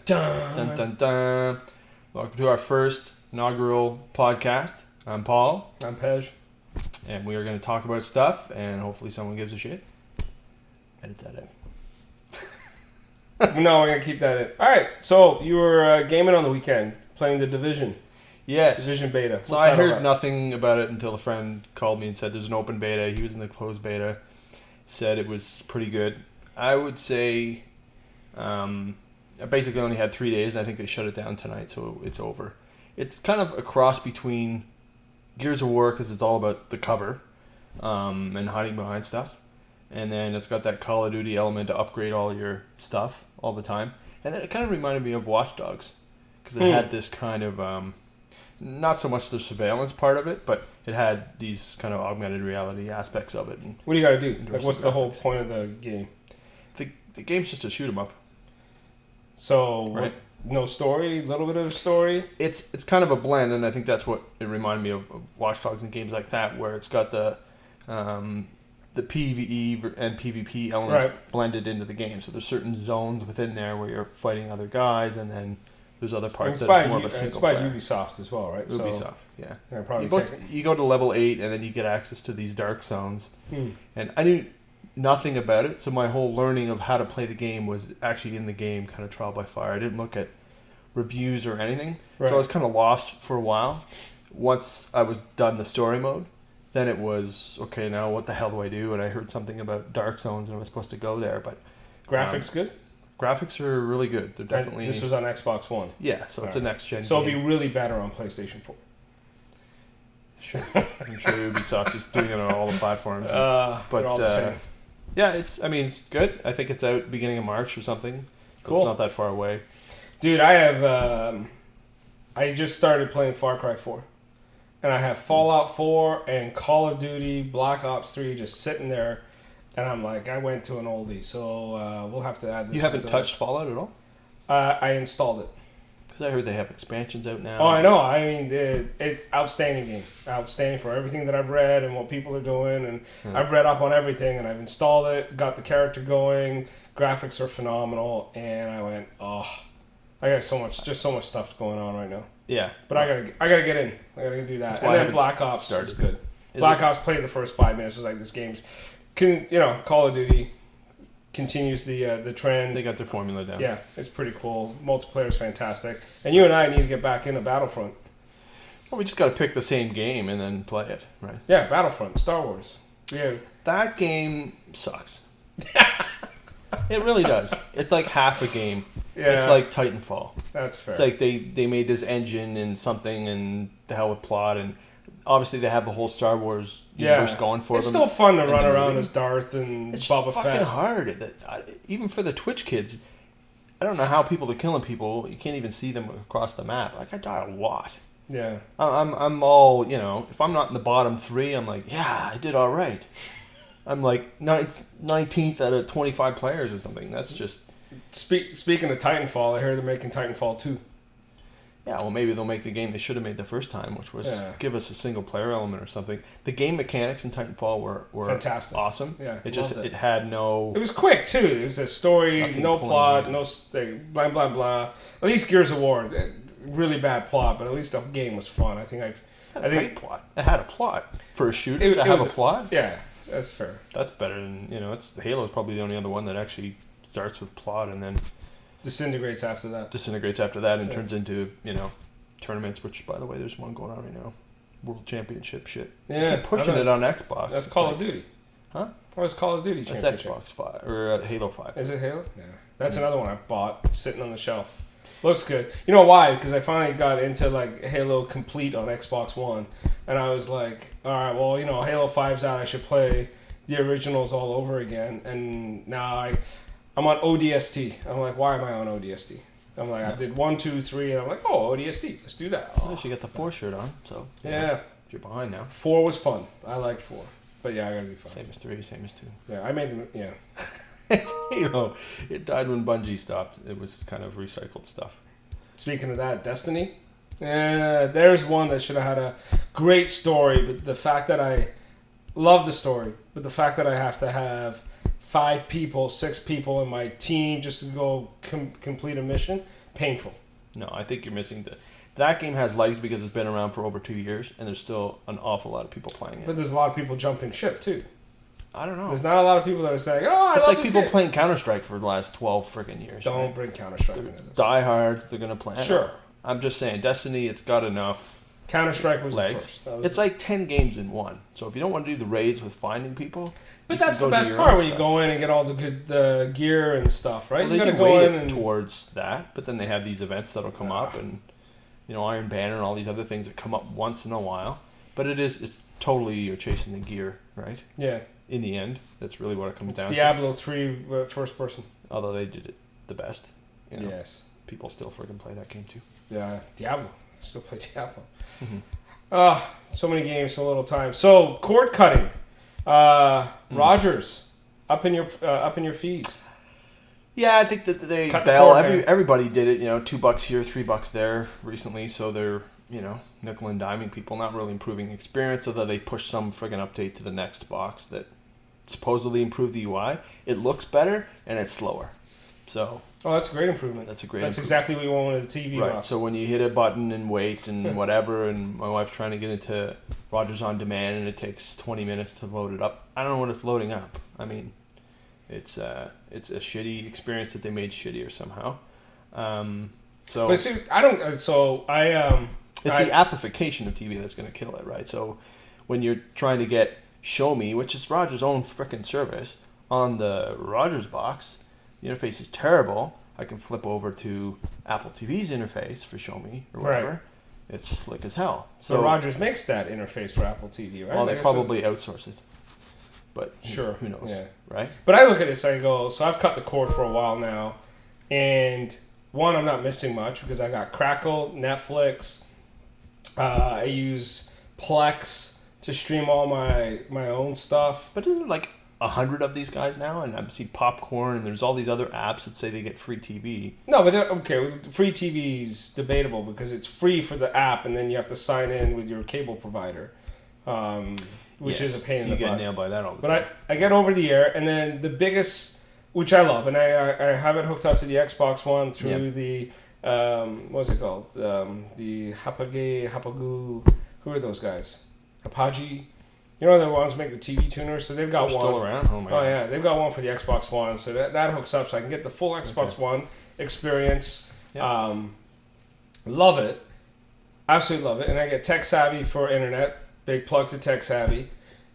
dun. Dun, dun, dun. Welcome to our first inaugural podcast. I'm Paul. I'm Pej. And we are going to talk about stuff, and hopefully someone gives a shit. Edit that out. No, we're going to keep that in. Alright, so you were gaming on the weekend, playing the Division. Yes. Division beta. So I heard nothing about it until a friend called me and said there's an open beta. He was in the closed beta. Said it was pretty good. I would say... I basically only had 3 days, and I think they shut it down tonight, so it's over. It's kind of a cross between Gears of War, because it's all about the cover and hiding behind stuff. And then it's got that Call of Duty element to upgrade all your stuff all the time. And then it kind of reminded me of Watch Dogs, because it had this kind of, not so much the surveillance part of it, but it had these kind of augmented reality aspects of it. And what do you got to do? Like, what's the whole point of the game? The game's just to shoot 'em up. So, right. No story, a little bit of story? It's kind of a blend, and I think that's what it reminded me of Watch Dogs and games like that, where it's got the PvE and PvP elements blended into the game. So there's certain zones within there where you're fighting other guys, and then there's other parts that's more of a single player. It's by Ubisoft as well, right? Ubisoft, yeah. Probably you go to level 8, and then you get access to these dark zones. And I knew nothing about it, so my whole learning of how to play the game was actually in the game, kind of trial by fire. I didn't look at reviews or anything, so I was kind of lost for a while. Once I was done the story mode, then it was, okay, now what the hell do I do? And I heard something about dark zones, and I was supposed to go there, but... Graphics good? Graphics are really good. They're definitely... And this was on Xbox One? Yeah, so it's a next-gen So game. it'll be really better on PlayStation 4. Sure. I'm sure Ubisoft is doing it on all the platforms. But all the same. Yeah, it's good. I think it's out beginning of March or something. So Cool. It's not that far away. Dude, I have... I just started playing Far Cry 4. And I have Fallout 4 and Call of Duty Black Ops 3 just sitting there. And I'm like, I went to an oldie, so we'll have to add this. You haven't touched Fallout at all? I installed it. Because I heard they have expansions out now. Oh, I know. I mean, it's outstanding game. Outstanding for everything that I've read and what people are doing. And I've read up on everything, and I've installed it, got the character going. Graphics are phenomenal. And I went, oh, I got so much stuff going on right now. Yeah. But I gotta get in. I gotta do that. And then Black Ops is good. Black Ops played the first 5 minutes. Was like, this game's, Call of Duty continues the trend. They got their formula down. Yeah, it's pretty cool. Multiplayer's fantastic. And you and I need to get back into Battlefront. Well, we just got to pick the same game and then play it, right? Yeah, Battlefront, Star Wars. Yeah. That game sucks. It really does. It's like half a game. Yeah. It's like Titanfall. That's fair. It's like they made this engine and something and the hell with plot, and obviously they have the whole Star Wars universe going for them. It's still fun to run around as Darth and Boba Fett. It's fucking hard. Even for the Twitch kids, I don't know how people are killing people. You can't even see them across the map. Like, I die a lot. Yeah. I'm all, if I'm not in the bottom 3, I'm like, yeah, I did all right. I'm like 19th out of 25 players or something. That's just... Speaking of Titanfall, I heard they're making Titanfall 2. Yeah, well, maybe they'll make the game they should have made the first time, which was give us a single player element or something. The game mechanics in Titanfall were fantastic, awesome. Yeah, it had no. It was quick too. It was a story, no plot, no blah blah blah. At least Gears of War, really bad plot, but at least the game was fun. I think great plot. It had a plot for a shooter to have a plot. Yeah, that's fair. That's better than Halo's probably the only other one that actually starts with plot and then disintegrates after that and turns into tournaments, which by the way there's one going on right now, World Championship shit. Yeah, keep pushing it on Xbox. That's Call of Duty, huh? Or it's Call of Duty Championship. That's Xbox 5 or Halo 5. Is it Halo? Yeah, that's another one I bought sitting on the shelf. Looks good. You know why? Because I finally got into like Halo Complete on Xbox One, and I was like, all right, well, Halo 5's out. I should play the originals all over again. And now I'm on ODST. I'm like, why am I on ODST? I'm like, I did 1, 2, 3, and I'm like, oh, ODST, let's do that. At least you got the 4 shirt on, so yeah. You're behind now. 4 was fun. I liked 4, but yeah, I gotta be fun. Same as 3, same as 2. Yeah, I made them. Yeah. It's it died when Bungie stopped. It was kind of recycled stuff. Speaking of that, Destiny. There's one that should have had a great story, but the fact that I love the story, but the fact that I have to have 5 people, 6 people in my team just to go complete a mission painful. No, I think you're missing that game has legs because it's been around for over 2 years, and there's still an awful lot of people playing it. But there's a lot of people jumping ship too. I don't know. There's not a lot of people that are saying, "Oh, I it's love like this people game." playing Counter-Strike for the last 12 freaking years. Don't bring Counter-Strike into this. Diehards, they're gonna play. Sure. I'm just saying, Destiny, it's got enough. Counter-Strike was legs. the first. That was It's like 10 games in one. So if you don't want to do the raids with finding people, but that's the best part when you go in and get all the good gear and stuff, right? Well, you they gotta do go weight in it and towards that, but then they have these events that'll come up, and Iron Banner and all these other things that come up once in a while. But it's totally you're chasing the gear, right? Yeah. In the end, that's really what it comes down Diablo 3 first person. to. Although they did it the best. Yes. People still freaking play that game too. Yeah, Diablo. Still play Diablo. Mm-hmm. So many games, so little time. So cord cutting. Rogers, up in your fees. Yeah, I think that they Cut the cord, everybody did it. $2 here, $3 there recently. So they're nickel and diming people, not really improving the experience. Although they pushed some friggin' update to the next box that supposedly improved the UI. It looks better and it's slower. So. Oh, that's a great improvement. That's exactly what you want with a TV right. box. So when you hit a button and wait and whatever, and my wife's trying to get into Rogers On Demand and it takes 20 minutes to load it up. I don't know when it's loading up. I mean, it's a shitty experience that they made shittier somehow. But see, I don't. So I It's the application of TV that's going to kill it, right? So when you're trying to get Shomi, which is Rogers' own frickin' service, on the Rogers box, the interface is terrible. I can flip over to Apple TV's interface for Shomi or whatever. Right. It's slick as hell. So Rogers makes that interface for Apple TV, right? Well, they probably outsource it. But sure, who knows, yeah. right? But I look at this and I go, so I've cut the cord for a while now, and one, I'm not missing much because I got Crackle, Netflix. I use Plex to stream all my own stuff. But isn't there like 100 of these guys now? And I see Popcorn, and there's all these other apps that say they get free TV. No, but okay, free TV is debatable because it's free for the app, and then you have to sign in with your cable provider, which is a pain in the butt. You get nailed by that all the time. But I get over the air, and then the biggest, which I love, and I have it hooked up to the Xbox One through the what's it called? The Hapagu. Who are those guys? Hapagi. You know the ones who make the TV tuners, so they've got one. Still around? Oh my God. Yeah, they've got one for the Xbox One, so that hooks up, so I can get the full Xbox One experience. Yeah. Love it, absolutely love it, and I get Tech Savvy for internet. Big plug to Tech Savvy,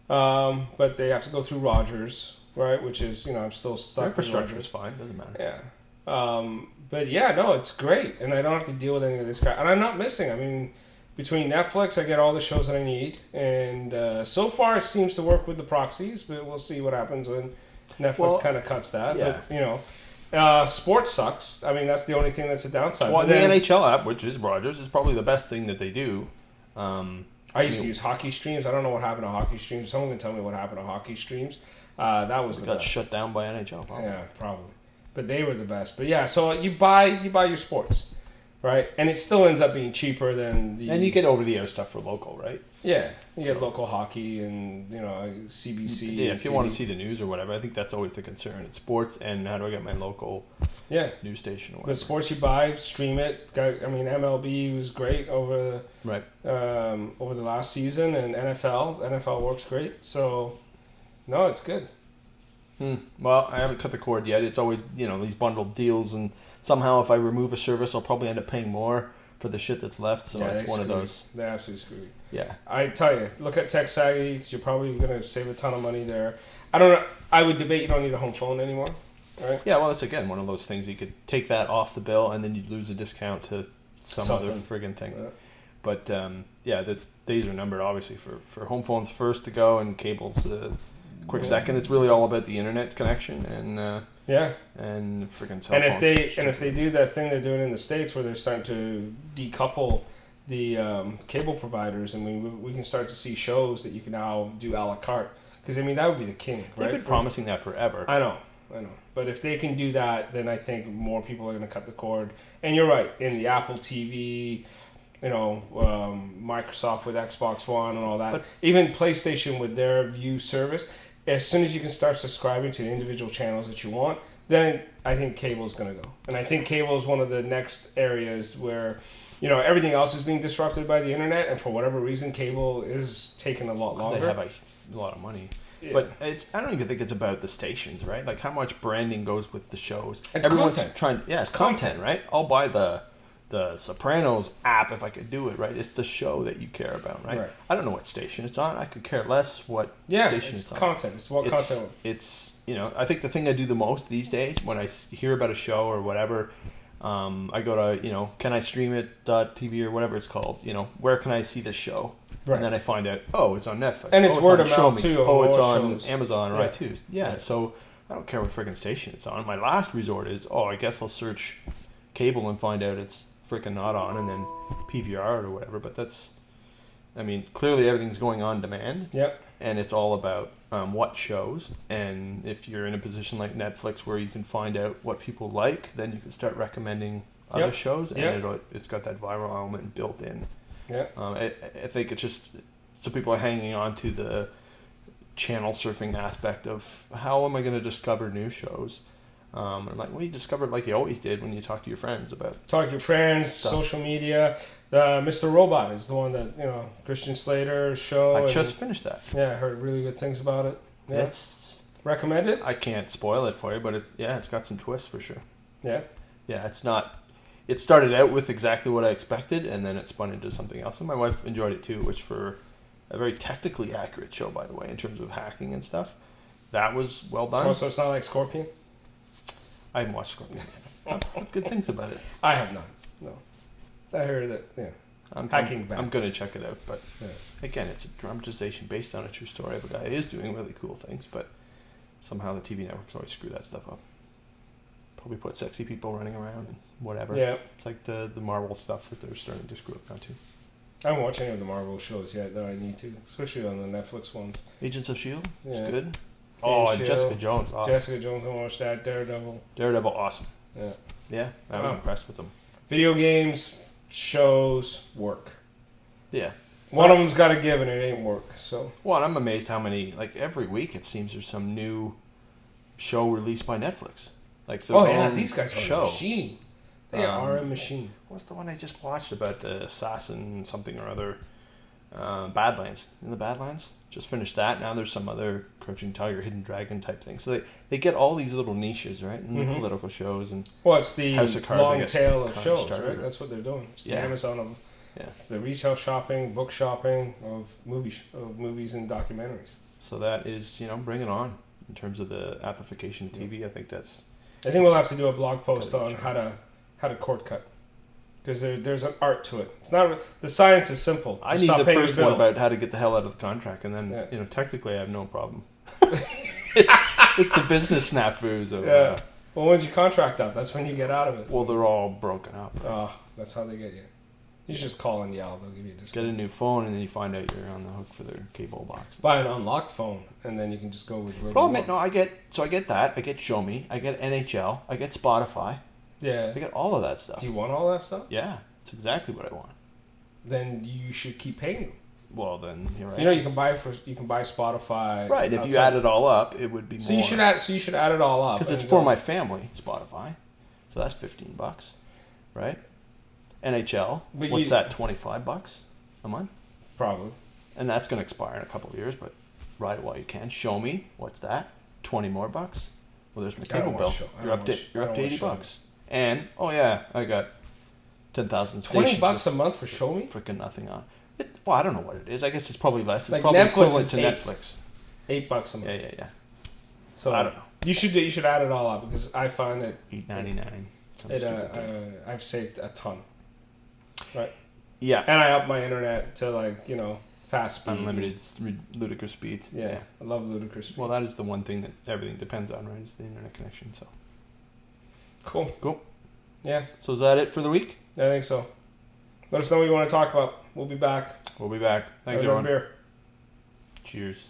but they have to go through Rogers, right? Which is I'm still stuck. Infrastructure is fine, doesn't matter. Yeah, but yeah, no, it's great, and I don't have to deal with any of this guy, and I'm not missing. I mean. Between Netflix, I get all the shows that I need, and so far it seems to work with the proxies, but we'll see what happens when Netflix kind of cuts that. Yeah. But, sports sucks. I mean, that's the only thing that's a downside. Well, the NHL app, which is Rogers, is probably the best thing that they do. I used to use hockey streams. I don't know what happened to hockey streams. Someone can tell me what happened to hockey streams. That was the got best. shut down by NHL, probably. Yeah, probably. But they were the best. But yeah, so you buy your sports. Right, and it still ends up being cheaper than the. And you get over-the-air stuff for local, right? Yeah, you get local hockey and CBC. Yeah, if you want to see the news or whatever, I think that's always the concern. It's sports and how do I get my local news station or whatever. But sports you buy, stream it. MLB was great over the last season, and NFL works great. So, no, it's good. Well, I haven't cut the cord yet. It's always these bundled deals and. Somehow, if I remove a service, I'll probably end up paying more for the shit that's left. So it's one of those. They're absolutely screwed. Yeah. I tell you, look at Tech Savvy because you're probably going to save a ton of money there. I don't know. I would debate you don't need a home phone anymore. Right? Yeah, well, it's again one of those things. You could take that off the bill and then you'd lose a discount to some other friggin' thing. Yeah. But the days are numbered, obviously, for home phones first to go and cables quick second. It's really all about the internet connection and. And freaking cell phones. And if they do that thing they're doing in the States where they're starting to decouple the cable providers, and we can start to see shows that you can now do a la carte. Because that would be the king, right? They've been promising that forever. I know. But if they can do that, then I think more people are going to cut the cord. And you're right, in the Apple TV, Microsoft with Xbox One and all that, but even PlayStation with their View service. As soon as you can start subscribing to the individual channels that you want, then I think cable's going to go. And I think cable is one of the next areas where, you know, everything else is being disrupted by the internet, and for whatever reason, cable is taking a lot longer. They have a lot of money. Yeah. But I don't even think it's about the stations, right? Like how much branding goes with the shows. It's Everyone's content. it's content, right? I'll buy the Sopranos app if I could do it, right? It's the show that you care about, right? I don't know what station it's on. I could care less what station it's on. Content. It's what content. It's, you know, I think the thing I do the most these days when I hear about a show or whatever, I go to, you know, can I stream it .tv or whatever it's called, you know, where can I see this show? Right. And then I find out, oh, it's on Netflix. And it's word of mouth too. Oh, it's on Amazon, right, too. Yeah, so I don't care what friggin' station it's on. My last resort is, I guess I'll search cable and find out it's freaking not on, and then PVR or whatever. But that's, I mean, clearly everything's going on demand. Yep. And it's all about what shows. And if you're in a position like Netflix where you can find out what people like, then you can start recommending other shows, and it's got that viral element built in. Yeah. I think it's just some people are hanging on to the channel surfing aspect of how am I going to discover new shows. I'm like, well, you discover it like you always did when you talk to your friends about social media. Mr. Robot is the one that, you know, Christian Slater's show. I just finished that. Yeah, I heard really good things about it. Yeah. It's recommended. I can't spoil it for you, but it's got some twists for sure. Yeah. Yeah, it's not. It started out with exactly what I expected, and then it spun into something else. And my wife enjoyed it too, which for a very technically accurate show, by the way, in terms of hacking and stuff, that was well done. Oh, so it's not like Scorpion? I haven't watched Scorpion. I've heard good things about it. I have not. No. I heard that, hacking back. I'm going to check it out, but again, it's a dramatization based on a true story of a guy who is doing really cool things, but somehow the TV networks always screw that stuff up. Probably put sexy people running around and whatever. Yeah. It's like the Marvel stuff that they're starting to screw up now too. I haven't watched any of the Marvel shows yet, though I need to, especially on the Netflix ones. Agents of S.H.I.E.L.D. Yeah. It's good. And Jessica Jones, awesome. Jessica Jones, I watched that. Daredevil, awesome. Yeah. Yeah, I was impressed with them. Video games, shows, work. Yeah. One of them's got to give, and it ain't work. So. Well, and I'm amazed how many, like every week it seems there's some new show released by Netflix. Like these guys are a machine. They are a machine. What's the one I just watched about the assassin something or other? Badlands. In the Badlands? Just finished that. Now there's some other Crouching Tiger, Hidden Dragon type thing. So they get all these little niches, right? And the political shows and it's the House of Cards, long tail of shows, right? That's what they're doing. It's the Amazon of it's the retail shopping, book shopping of movies and documentaries. So that is, bring it on in terms of the application of TV. I think we'll have to do a blog post on how to cord cut. Because there's an art to it. It's not the science is simple. I need the first one about how to get the hell out of the contract, and then technically I have no problem. It's the business snafus. Well, when's your contract up? That's when you get out of it. Well, they're all broken up. Right? Oh, that's how they get you. You should just call and yell. They'll give you a discount. Get a new phone, and then you find out you're on the hook for their cable box. Buy an unlocked phone, and then you can just go with. I get that. I get Shomi. I get NHL. I get Spotify. Yeah. They got all of that stuff. Do you want all that stuff? Yeah. It's exactly what I want. Then you should keep paying them. Well, then you're right. You can buy Spotify. Right. If you add it all up, it would be more. You should add it all up. Because it's for my family, Spotify. So that's $15, right? NHL. What's that? $25 a month? Probably. And that's going to expire in a couple of years, but ride it while you can. Shomi. What's that? $20 more bucks. Well, there's my cable bill. You're up to $80. And I got 10,000 stations. $20 a month for Shomi? Freaking nothing on. I don't know what it is. I guess it's probably less. It's like probably Netflix equivalent to Netflix. $8 a month. Yeah. So I don't know. You should add it all up because I find that $8.99. I've saved a ton. Right. Yeah. And I up my internet to fast speed. Unlimited, ludicrous speeds. Yeah. I love ludicrous speed. Well, that is the one thing that everything depends on, right? Is the internet connection. So. Cool. Yeah. So is that it for the week? I think so. Let us know what you want to talk about. We'll be back. Thanks, everyone. Beer. Cheers.